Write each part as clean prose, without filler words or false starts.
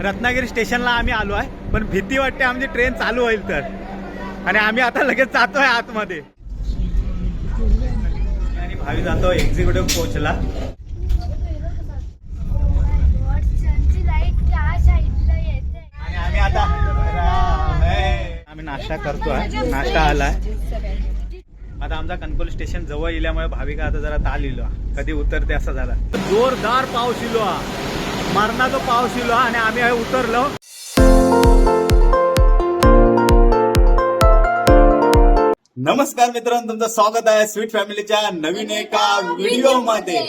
रत्नागिरी स्टेशनला आम्ही आलो आहे, पण भीती वाटते आमची ट्रेन चालू होईल तर. आणि आम्ही आता लगेच जातोय आतमध्ये आणि भावी जातो एक्झिक्युटिव्ह कोचला. आणि आम्ही आता आम्ही नाश्ता करतोय. नाश्ता आलाय. आता आमचा कणकवली स्टेशन जवळ इल्यामुळे भाविका आता जरा ताल इलो कधी उतरते असं झाला. जोरदार पाऊस इलो, मरणाचा पाऊस इलो आणि आम्ही उतरलो. नमस्कार मित्रांनो, तुमचं स्वागत आहे स्वीट फॅमिलीच्या नवीन एका व्हिडिओ मध्ये.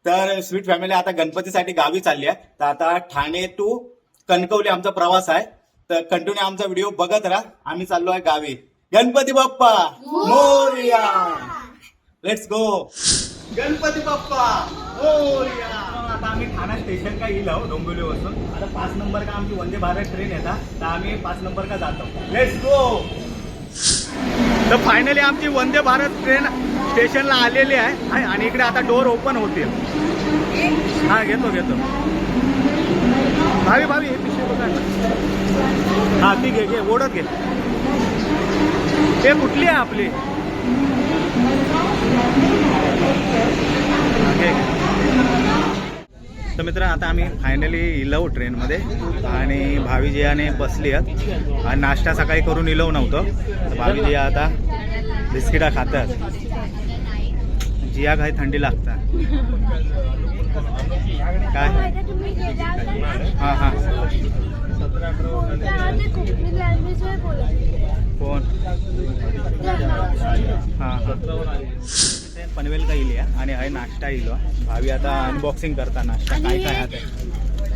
तर स्वीट फॅमिली आता गणपतीसाठी गावी चालली आहे. तर आता ठाणे टू कणकवली आमचा प्रवास आहे. तर कंटिन्यू आमचा व्हिडिओ बघत राहा. आम्ही चाललो आहे गावी. गणपती बाप्पा मोरया. Let's go. गणपती बाप्पा मोरया. आता आम्ही ठाणा स्टेशन का येईल डोंबिवली वरून. आता 5 नंबर का आमची वंदे भारत ट्रेन येतात, तर आम्ही 5 नंबर का जातो. Let's go. तर फायनली आमची वंदे भारत ट्रेन स्टेशनला आलेली आहे आणि इकडे आता डोर ओपन होतील. हा घेतो भावी हे पिशवी बघा. हा ती घे ओढत घे. ते कुठली आहे आपली? तर मित्र आता आम्ही फायनली इलव ट्रेनमध्ये आणि भावीजियाने बसली आहेत. आणि नाश्ता सकाळी करून इलव नव्हतं, तर भावीजिया आता बिस्किटा खातात. जिया काही थंडी लागतात काय? हां कोण? पनवेल का इली आणि हा नाश्ता इलो. भावी आता अनबॉक्सिंग करता नाश्ता काय काय आहे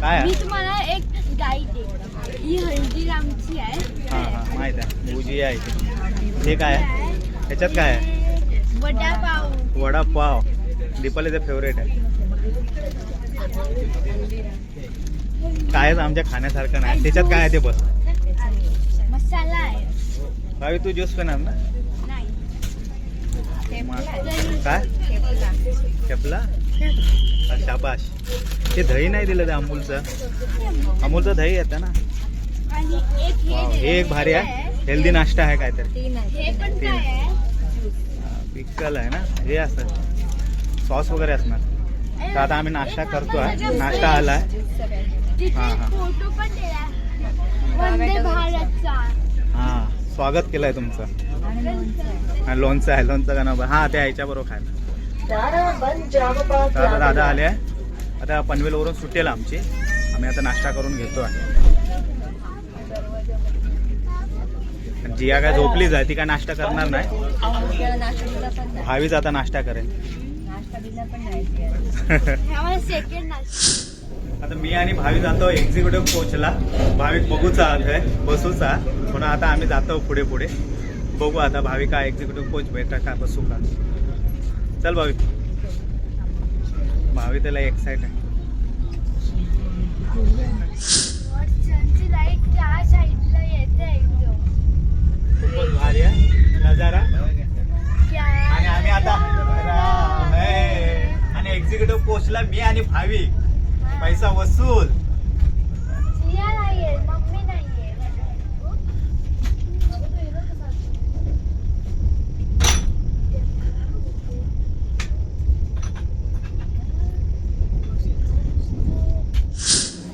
काय. मी तुम्हाला एक गाईड देते. ही हल्दीरामची आहे. हां माहित आहे. भुजिया आहे. हे काय आहे? ह्याच्यात काय आहे? वडापाव. वडापाव दीपालीचं फेवरेट आहे. कायच आमच्या खाण्यासारखं नाही. त्याच्यात काय आहे ते बस. मसाला आहे. भावी तू ज्यूस पिणार ना? काय खेपला? शाबाश. ते दही नाही दिलं ते अमूलचं दही येतं ना. हे एक भारी आहे. हेल्दी नाश्ता आहे काहीतरी. हे पण काय आहे? पिकल आहे ना. हे असं सॉस वगैरे असणार. तर आता आम्ही नाश्ता करतोय. नाश्ता आलाय. फोटो पण दिला वंदे भारतचा. हा स्वागत केलंय तुमचं. लोणचं आहे. लोणचं का नाव? हा त्या ह्याच्या बरोबर खायला. तर आता दादा आले आहे. आता पनवेलवरून सुटेल आमची. आम्ही आता नाश्ता करून घेतो आहे. जिया काय झोपलीच आहे, ती काय नाश्ता करणार नाही. भावीच आता नाश्ता करेल. आता मी आणि भावी जातो एक्झिक्युटिव्ह कोचला. भाविक बघूचा आहे बसूचा, म्हणून आता आम्ही जातो पुढे बघू. आता भाविका एक्झिक्युटिव्ह कोच भेटा का बसू का. चल भावी त्याला एक्साइट आहे. खूपच भारी आहे नजारा. आणि आम्ही आता आणि एक्झिक्युटिव्ह कोचला मी आणि भावी पैसा वसूल. मम्मी नाहीये.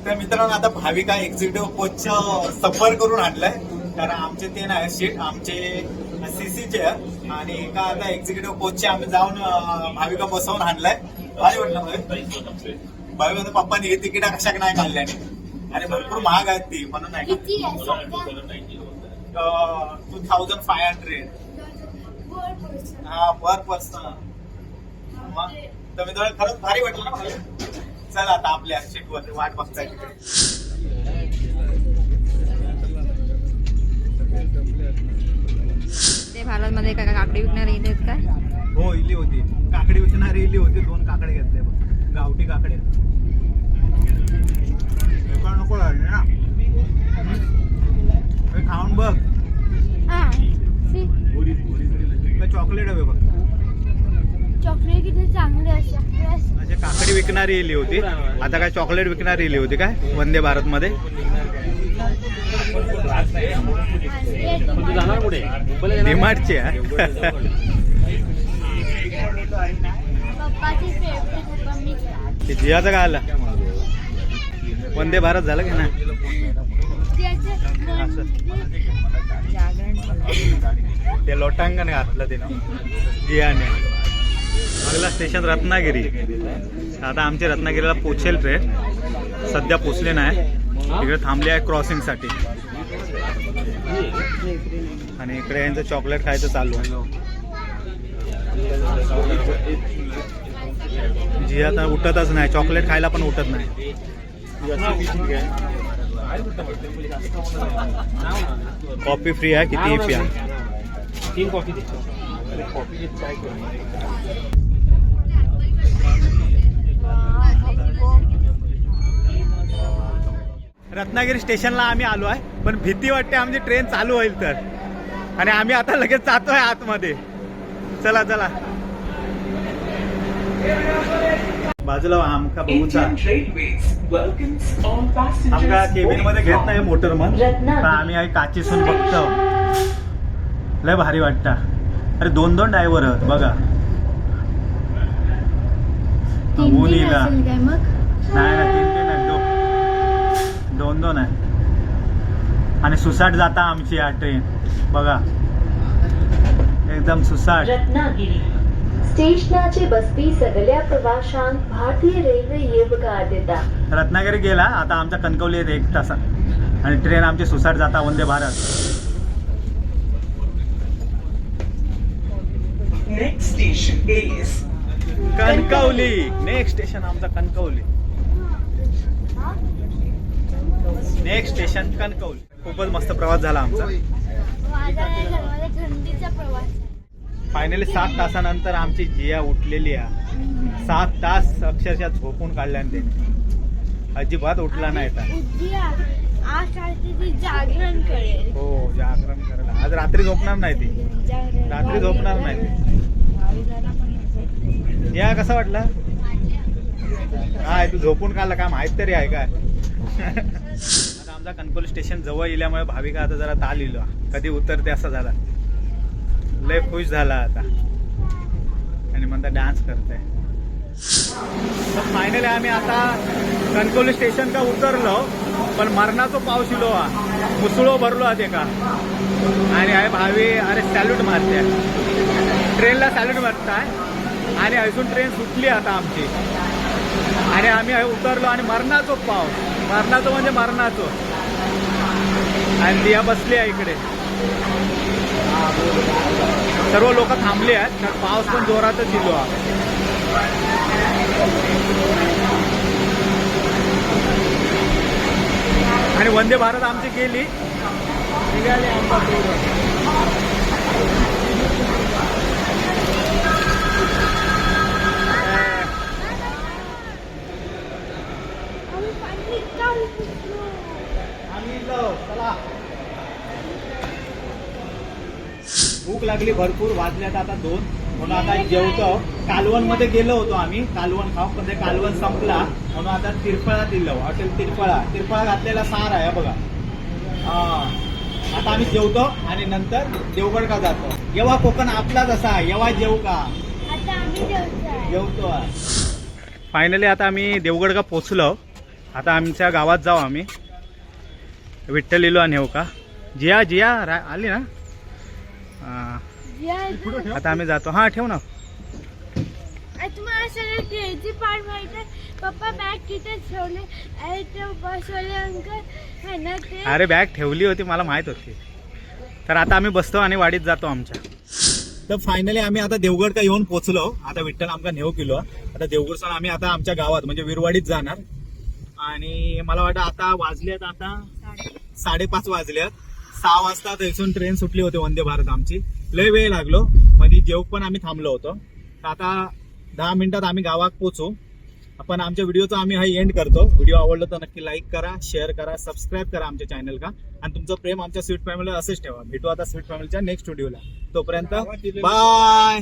तर मित्रांनो आता भाविका एक्झिक्युटिव्ह कोचचं सफर करून आणलंय. कारण आमचे ते नाही सीट आमचे सीसीचे आणि एका आता एक्झिक्युटिव्ह कोचचे आम्ही जाऊन भाविका बसवून आणलाय. भारी वाटलं. भावी पप्पानी हे तिकीट कशा नाही काढल्याने आणि भरपूर महाग आहेत ती म्हणून नाही. 2500 हा पर पर्सन. तर मित्रांनो खरंच भारी वाटलं ना मला. चला आता आपल्या सीटवर वाट बघताय तिकडे. ते भारतमध्ये काय काकडी विकणारे इथे आहेत काय? हो इली होती. काकडी विकणारी इली होती. 2 काकडे घेतले बघ. गावठी काकडे. नको लागले ना. खाऊन बघ. चॉकलेट हवे बघ. चॉकलेट किती चांगले असते. म्हणजे काकडी विकणारी इली होती, आता काय चॉकलेट विकणारी इली होती काय वंदे भारत मध्ये. डीमार्टची आहे. पप्पाची फेवरेट पप्पा मी ते जियाचं काय आलं वंदे भारत झालं की नाही. असं ते लोटांगण घातलं तिनं जियाने. अगला स्टेशन रत्नागिरी. आता आमची रत्नागिरीला पोचेल ट्रेन, सध्या पोचले नाही, इकडे थांबले आहे क्रॉसिंग साठी. आणि इकडे यांचं चॉकलेट खायचं चालू आहे. जिया आता उठतच नाही, चॉकलेट खायला पण उठत नाही. कॉफी फ्री आहे, कितीही प्या. 3 कॉफी दे. रत्नागिरी स्टेशनला आम्ही आलो आहे, पण भीती वाटते आमची ट्रेन चालू होईल तर. आणि आम्ही आता लगेच जातोय आतमध्ये. चला चला बाजूला आमका बघूचा. आमका केबिन मध्ये घेत नाही मोटर मन, पण आम्ही आहे काचीसून बघतो. लय भारी वाटतं. अरे 2 ड्रायव्हर आहेत बघा. मुलीला काय मग नाही ना 3 नाही, 2 आहे. आणि सुसाट जाता आमची हा ट्रेन बघा, एकदम सुसाट. रत्नागिरी स्टेशनाचे बसपी सगळ्या प्रवाशांक भारतीय रेल्वे येवकार देता. रत्नागिरी गेला, आता आमचा कणकवली येते 1 तासात. आणि ट्रेन आमची सुसाट जाता Vande Bharat. Next station is Kankavli. Next station आमचा कणकवली. Next station Kankavli. खूपच मस्त प्रवास झाला आमचा. माझा नाही झाला, माझा थंडीचा प्रवास आहे. फायनली 7 तासानंतर आमची जिया उठलेली आहे. 7 तास अक्षरशः झोपून काढल्याने त्याने अजिबात उठला नाही. उद्या आज रात्री ती जागरण करेल. हो जागरण करायला आज रात्री झोपणार नाही ती. रात्री झोपणार नाही ती. या कसं वाटलं काय तू झोपून काढला का माहित तरी आहे काय. आता आमचा कणकवली स्टेशन जवळ येल्यामुळे भाविका आता जरा ताल इलो कधी उतरते असं झाला. लय खुश झाला आता आणि म्हणता डान्स करते. फायनली आम्ही आता कणकवली स्टेशन का उतरलो, पण मरणाचा पाऊस इलो मुसळो भरलो आहे का. आणि आहे भावी अरे सॅल्यूट मारते, ट्रेनला सॅल्यूट मारताय. आणि अजून ट्रेन सुटली आता आमची. आणि आम्ही उतरलो आणि मरणाचो पाऊस, मरणाचो म्हणजे मरणाचो. आणि दिया बसली आहे इकडे. सर्व लोक थांबले आहेत कारण पाऊस पण जोरातच दिलो. आणि वंदे भारत आमची गेली, निघाली आमचा चला. भूक लागली भरपूर, वाजल्यात आता 2. म्हणून आता जेवतो. कालवण मध्ये गेलो होतो आम्ही, कालवण खाऊ, पण ते कालवण संपला म्हणून आता तिरफळा दिलं. हॉटेल तिरफळा घातलेला सार आहे बघा. आता आम्ही जेवतो आणि नंतर देवगड का जातो. येवा कोकण आपलाच असा, येवा जेव का आता आम्ही जेवतो. फायनली आता आम्ही देवगड का पोचलो. आता आमच्या गावात जाऊ आम्ही. विठ्ठल इलो आणि हो का जिया जिया आली ना. आता आम्ही जातो. हा ठेव ना. तुम्हाला सगळं क्रेझी पार्ट माहिती आहे. पप्पा बॅग तिथे ठेवले आणि ते बसवले अंकल है ना ते. अरे बॅग ठेवली होती मला माहित होती. तर आता आम्ही बसतो आणि वाडीत जातो आमच्या. तर फायनली आम्ही आता देवगड का येऊन पोहोचलो. आता विठ्ठल आमका नेऊ किलो. आता देवगड सण आम्ही आता आमच्या गावात म्हणजे विरवाडीत जाणार. आणि मला वाटतं आता वाजल्यात, आता 5:30 वाजल्यात. 6 वाजता इथून ट्रेन सुटली होती वंदे भारत आमची. लय वेळ लागलो, मध्ये जेव पण आम्ही थांबलो होतो. तर आता 10 मिनिटात आम्ही गावात पोहोचू. आपण आमच्या व्हिडिओचा आम्ही हा एंड करतो. व्हिडिओ आवडला तर नक्की लाईक करा, शेअर करा, सबस्क्राईब करा आमच्या चॅनल का. आणि तुमचं प्रेम आमच्या स्वीट फॅमिलीला असंच ठेवा. भेटू आता स्वीट फॅमिलीच्या नेक्स्ट व्हिडिओला. तोपर्यंत बाय.